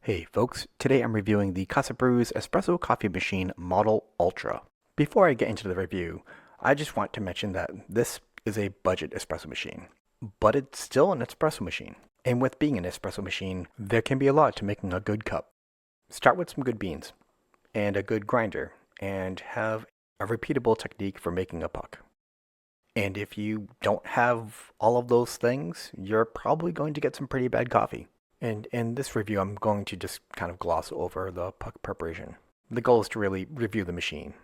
Hey folks, today I'm reviewing the CASABREWS Espresso Coffee Machine Model Ultra. Before I get into the review, I just want to mention that this is a budget espresso machine, but it's still an espresso machine. And with being an espresso machine, there can be a lot to making a good cup. Start with some good beans, and a good grinder, and have a repeatable technique for making a puck. And if you don't have all of those things, you're probably going to get some pretty bad coffee. And in this review, I'm going to just kind of gloss over the puck preparation. The goal is to really review the machine.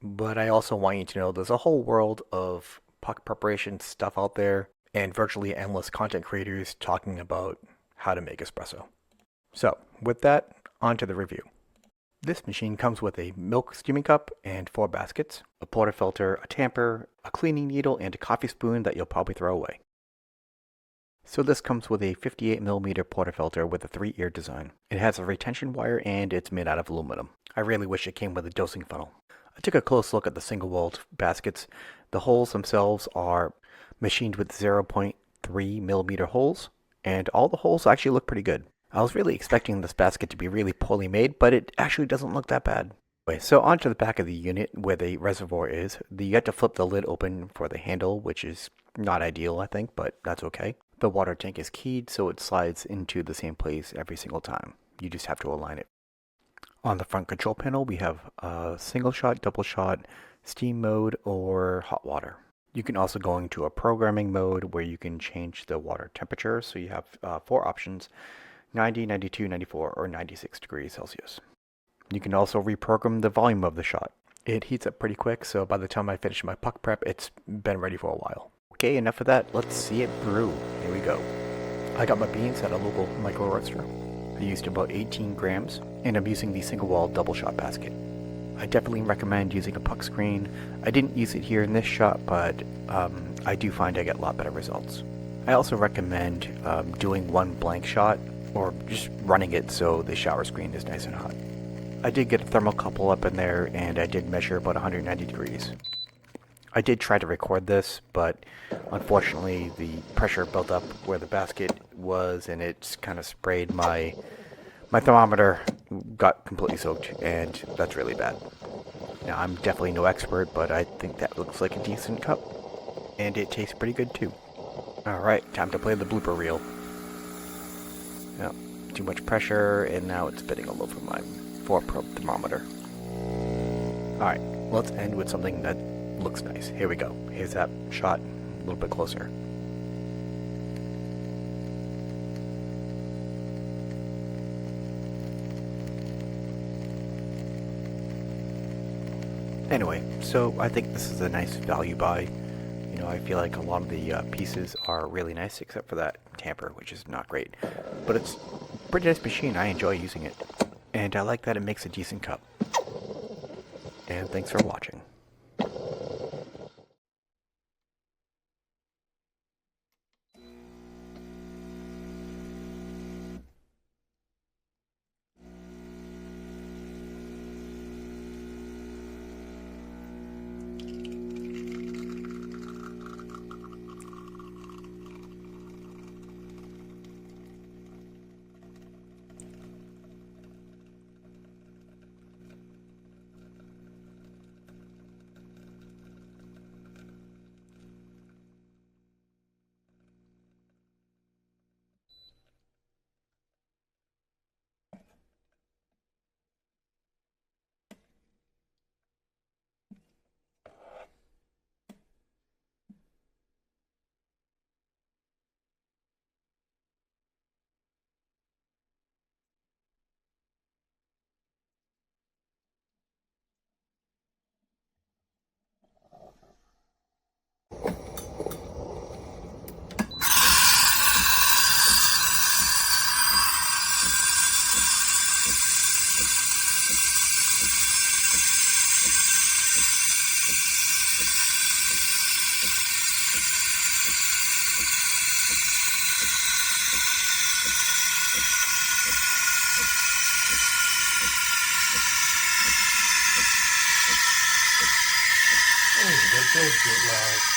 But I also want you to know there's a whole world of puck preparation stuff out there and virtually endless content creators talking about how to make espresso. So, with that, on to the review. This machine comes with a milk steaming cup and 4 baskets, a portafilter, a tamper, a cleaning needle, and a coffee spoon that you'll probably throw away. So this comes with a 58mm portafilter with a 3-ear design. It has a retention wire and it's made out of aluminum. I really wish it came with a dosing funnel. I took a close look at the single-walled baskets. The holes themselves are machined with 0.3mm holes, and all the holes actually look pretty good. I was really expecting this basket to be really poorly made, but it actually doesn't look that bad. Anyway, so onto the back of the unit where the reservoir is. You have to flip the lid open for the handle, which is not ideal, I think, but that's okay. The water tank is keyed, so it slides into the same place every single time. You just have to align it. On the front control panel, we have a single shot, double shot, steam mode, or hot water. You can also go into a programming mode where you can change the water temperature. So you have 4 options: 90, 92, 94, or 96 degrees Celsius. You can also reprogram the volume of the shot. It heats up pretty quick, so by the time I finish my puck prep, it's been ready for a while. Okay, enough of that. Let's see it brew. Here we go. I got my beans at a local micro roaster. I used about 18 grams, and I'm using the single wall double shot basket. I definitely recommend using a puck screen. I didn't use it here in this shot, but I do find I get a lot better results. I also recommend doing one blank shot, or just running it so the shower screen is nice and hot. I did get a thermocouple up in there, and I did measure about 190 degrees. I did try to record this, but unfortunately the pressure built up where the basket was, and it kind of sprayed my thermometer, got completely soaked, and that's really bad. Now, I'm definitely no expert, but I think that looks like a decent cup, and it tastes pretty good too. Alright, time to play the blooper reel. Yep, too much pressure, and now it's spitting all over my 4-probe thermometer. Alright, let's end with something that looks nice. Here we go. Here's that shot a little bit closer. Anyway, so I think this is a nice value buy. You know, I feel like a lot of the pieces are really nice, except for that tamper, which is not great. But it's a pretty nice machine. I enjoy using it. And I like that it makes a decent cup. And thanks for watching. Oh, that does get loud.